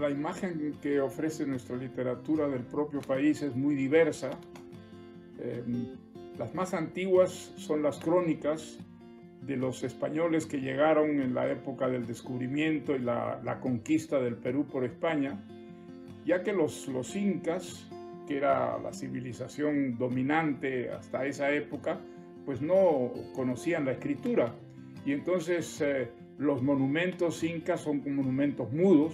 la imagen que ofrece nuestra literatura del propio país es muy diversa. Las más antiguas son las crónicas de los españoles que llegaron en la época del descubrimiento y la conquista del Perú por España, ya que los incas, que era la civilización dominante hasta esa época, pues no conocían la escritura. Y entonces los monumentos incas son monumentos mudos.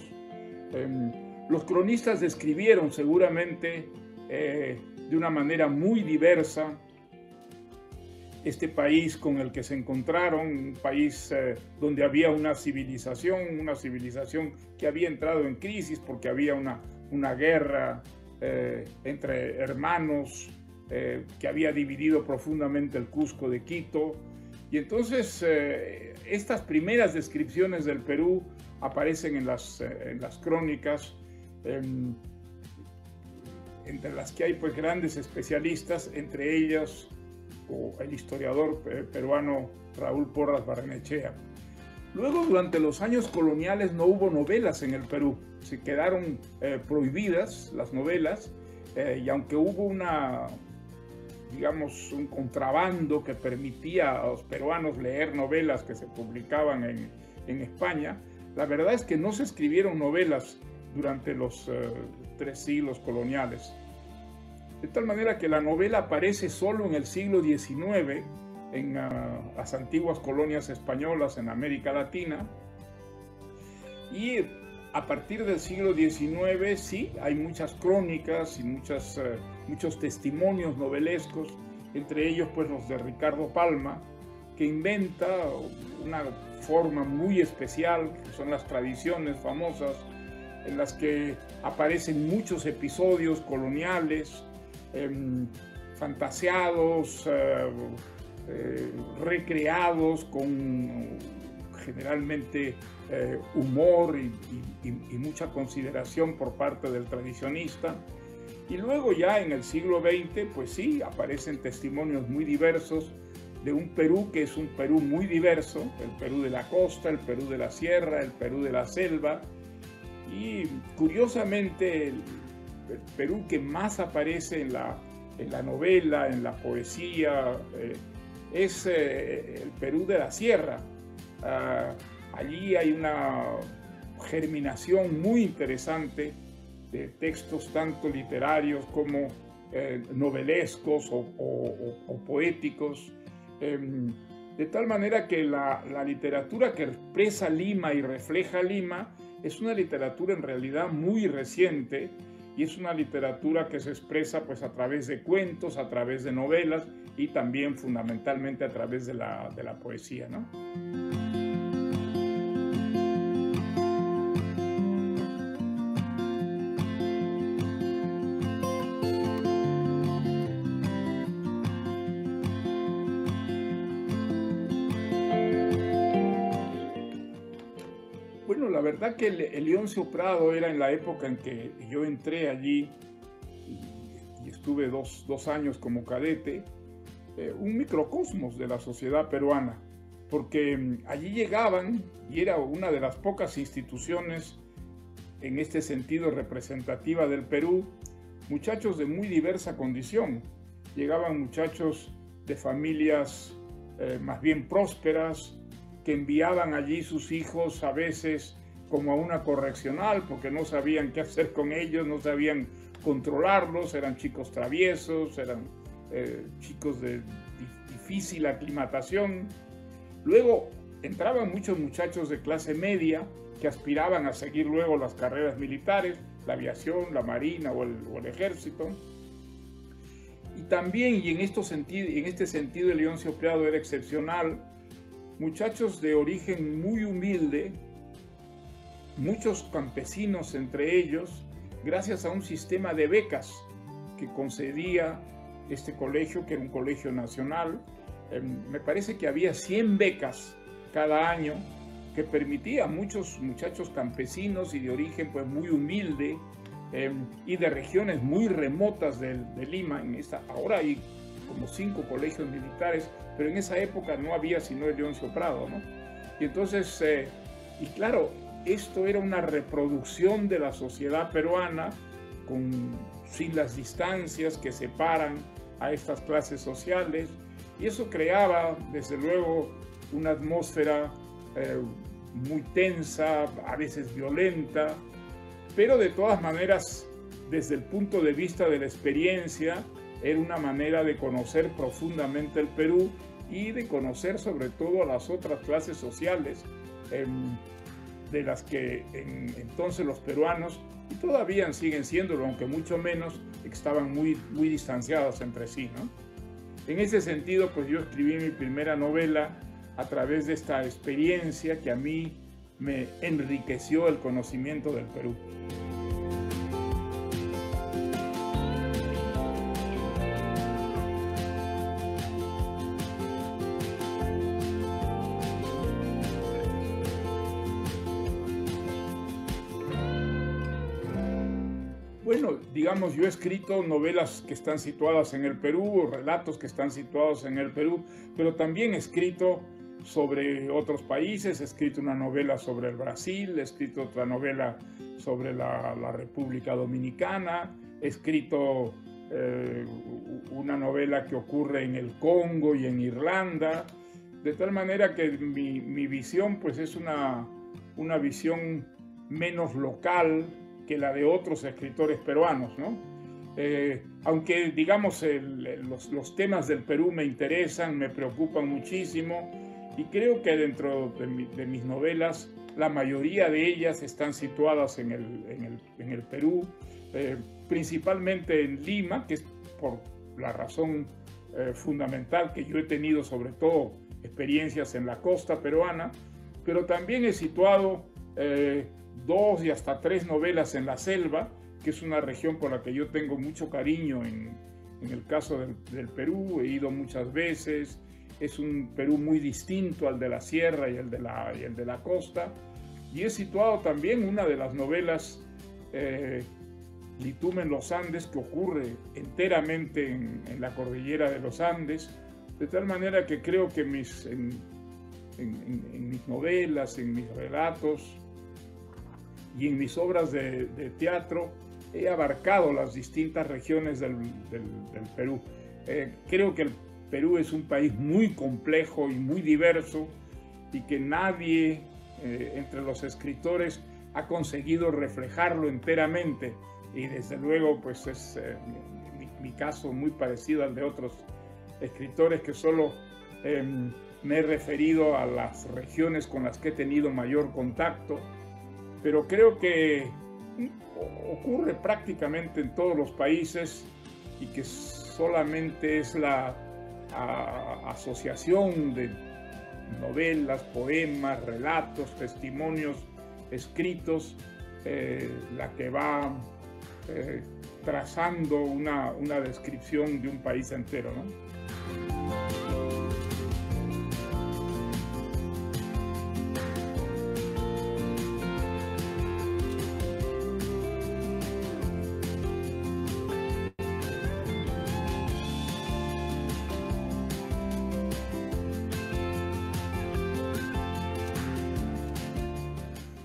Los cronistas describieron seguramente de una manera muy diversa este país con el que se encontraron, un país donde había una civilización que había entrado en crisis porque había una guerra entre hermanos que había dividido profundamente el Cusco de Quito. Y entonces estas primeras descripciones del Perú aparecen en las crónicas, entre las que hay pues grandes especialistas, entre ellos el historiador peruano Raúl Porras Barrenechea. Luego, durante los años coloniales, no hubo novelas en el Perú. Se quedaron prohibidas las novelas, y aunque hubo un contrabando que permitía a los peruanos leer novelas que se publicaban en España, la verdad es que no se escribieron novelas durante los 3 siglos coloniales. De tal manera que la novela aparece solo en el siglo XIX, en las antiguas colonias españolas en América Latina. Y a partir del siglo XIX sí, hay muchas crónicas y muchos testimonios novelescos, entre ellos pues los de Ricardo Palma, que inventa una forma muy especial, que son las tradiciones famosas, en las que aparecen muchos episodios coloniales, fantaseados, recreados con generalmente humor y mucha consideración por parte del tradicionista. Y luego ya en el siglo XX, pues sí, aparecen testimonios muy diversos de un Perú que es un Perú muy diverso, el Perú de la costa, el Perú de la sierra, el Perú de la selva. Y curiosamente el Perú que más aparece en la novela, en la poesía, es el Perú de la sierra. Allí hay una germinación muy interesante de textos tanto literarios como novelescos o poéticos, de tal manera que la literatura que expresa Lima y refleja Lima es una literatura en realidad muy reciente, y es una literatura que se expresa pues a través de cuentos, a través de novelas y también fundamentalmente a través de la poesía, ¿no? Bueno, la verdad que el Leoncio Prado era en la época en que yo entré allí y estuve dos años como cadete, un microcosmos de la sociedad peruana, porque allí llegaban, y era una de las pocas instituciones en este sentido representativa del Perú, muchachos de muy diversa condición. Llegaban muchachos de familias más bien prósperas, que enviaban allí sus hijos a veces como a una correccional porque no sabían qué hacer con ellos, no sabían controlarlos, eran chicos traviesos, eran chicos de difícil aclimatación. Luego entraban muchos muchachos de clase media que aspiraban a seguir luego las carreras militares, la aviación, la marina o el ejército. Y también, y en este sentido el Leoncio Prado era excepcional, muchachos de origen muy humilde, muchos campesinos entre ellos, gracias a un sistema de becas que concedía este colegio, que era un colegio nacional. Me parece que había 100 becas cada año que permitía a muchos muchachos campesinos y de origen pues muy humilde y de regiones muy remotas de Lima. Ahora hay como 5 colegios militares, pero en esa época no había sino el Leoncio Prado, ¿no? Y entonces, y claro, esto era una reproducción de la sociedad peruana sin las distancias que separan a estas clases sociales, y eso creaba desde luego una atmósfera muy tensa, a veces violenta, pero de todas maneras, desde el punto de vista de la experiencia, era una manera de conocer profundamente el Perú y de conocer sobre todo a las otras clases sociales de las que entonces los peruanos, y todavía siguen siéndolo, aunque mucho menos, estaban muy distanciadas entre sí, ¿no? En ese sentido, pues yo escribí mi primera novela a través de esta experiencia que a mí me enriqueció el conocimiento del Perú. Bueno, digamos, yo he escrito novelas que están situadas en el Perú, o relatos que están situados en el Perú, pero también he escrito sobre otros países, he escrito una novela sobre el Brasil, he escrito otra novela sobre la República Dominicana, he escrito una novela que ocurre en el Congo y en Irlanda, de tal manera que mi visión pues es una visión menos local que la de otros escritores peruanos, ¿no? Aunque, digamos, los temas del Perú me interesan, me preocupan muchísimo, y creo que dentro de mis novelas, la mayoría de ellas están situadas en el Perú, principalmente en Lima, que es por la razón fundamental que yo he tenido, sobre todo, experiencias en la costa peruana, pero también he situado 2 y hasta 3 novelas en la selva, que es una región por la que yo tengo mucho cariño en el caso del Perú. He ido muchas veces, es un Perú muy distinto al de la sierra y el de la costa, y he situado también una de las novelas, Litume en los Andes, que ocurre enteramente en la cordillera de los Andes, de tal manera que creo que en mis novelas, en mis relatos y en mis obras de teatro he abarcado las distintas regiones del Perú. Creo que el Perú es un país muy complejo y muy diverso, y que nadie entre los escritores ha conseguido reflejarlo enteramente, y desde luego pues es mi caso muy parecido al de otros escritores, que solo me he referido a las regiones con las que he tenido mayor contacto, pero creo que ocurre prácticamente en todos los países, y que solamente es la asociación de novelas, poemas, relatos, testimonios escritos la que va trazando una descripción de un país entero, ¿no?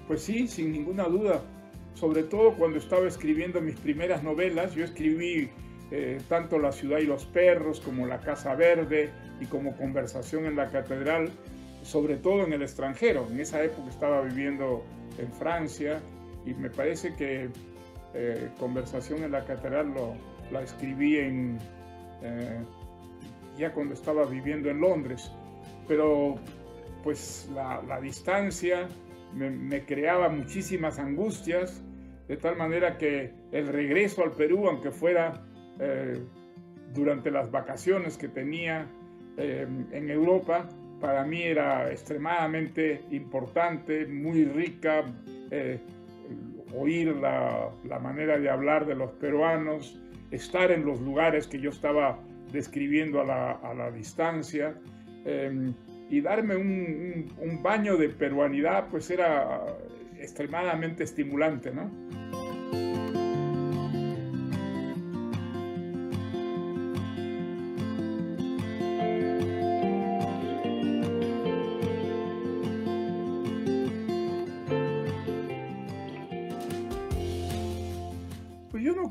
Pues sí, sin ninguna duda. Sobre todo cuando estaba escribiendo mis primeras novelas, yo escribí tanto La ciudad y los perros, como La casa verde, y como Conversación en la catedral, sobre todo en el extranjero. En esa época estaba viviendo en Francia, y me parece que Conversación en la catedral la escribí ya cuando estaba viviendo en Londres. Pero pues la distancia me creaba muchísimas angustias, de tal manera que el regreso al Perú, aunque fuera durante las vacaciones que tenía en Europa, para mí era extremadamente importante, muy rica, oír la manera de hablar de los peruanos, estar en los lugares que yo estaba describiendo a la distancia, y darme un baño de peruanidad, pues era extremadamente estimulante, ¿no?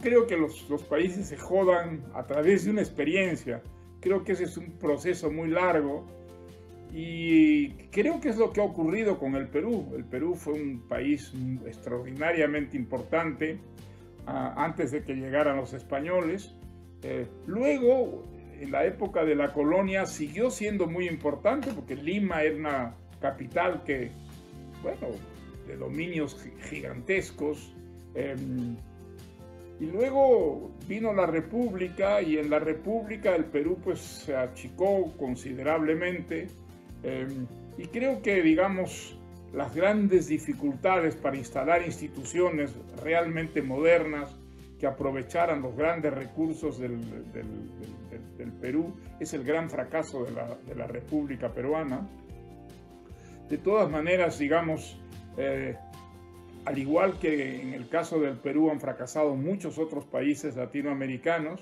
creo que los países se jodan a través de una experiencia. Creo que ese es un proceso muy largo y creo que es lo que ha ocurrido con el Perú. El Perú fue un país extraordinariamente importante antes de que llegaran los españoles. Luego, en la época de la colonia, siguió siendo muy importante porque Lima era una capital que, bueno, de dominios gigantescos. Y luego vino la República y en la República el Perú pues se achicó considerablemente. Y creo que, digamos, las grandes dificultades para instalar instituciones realmente modernas que aprovecharan los grandes recursos del Perú es el gran fracaso de la República Peruana. De todas maneras, digamos, al igual que en el caso del Perú han fracasado muchos otros países latinoamericanos,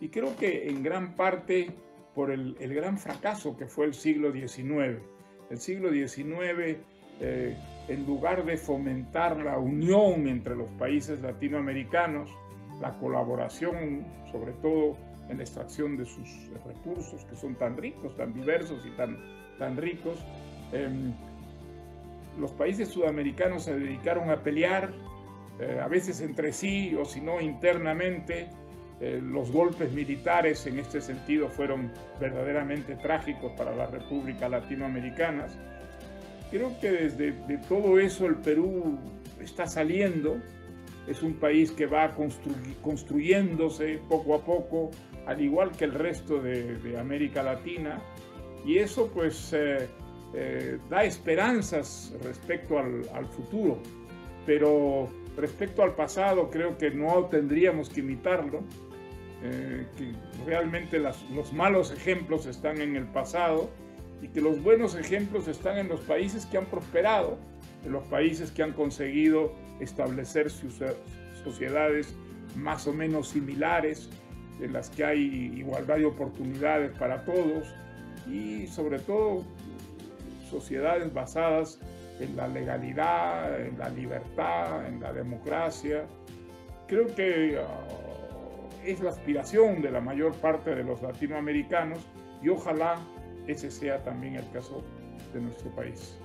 y creo que en gran parte por el gran fracaso que fue el siglo XIX. El siglo XIX, en lugar de fomentar la unión entre los países latinoamericanos, la colaboración, sobre todo en la extracción de sus recursos que son tan ricos, tan diversos y tan ricos, los países sudamericanos se dedicaron a pelear, a veces entre sí o si no internamente. Los golpes militares en este sentido fueron verdaderamente trágicos para las repúblicas latinoamericanas. Creo que desde todo eso el Perú está saliendo. Es un país que va construyéndose poco a poco, al igual que el resto de América Latina. Y eso pues da esperanzas respecto al futuro. Pero respecto al pasado creo que no tendríamos que imitarlo. Que realmente los malos ejemplos están en el pasado y que los buenos ejemplos están en los países que han prosperado, en los países que han conseguido establecer sus sociedades más o menos similares, en las que hay igualdad de oportunidades para todos y sobre todo sociedades basadas en la legalidad, en la libertad, en la democracia. Creo que es la aspiración de la mayor parte de los latinoamericanos y ojalá ese sea también el caso de nuestro país.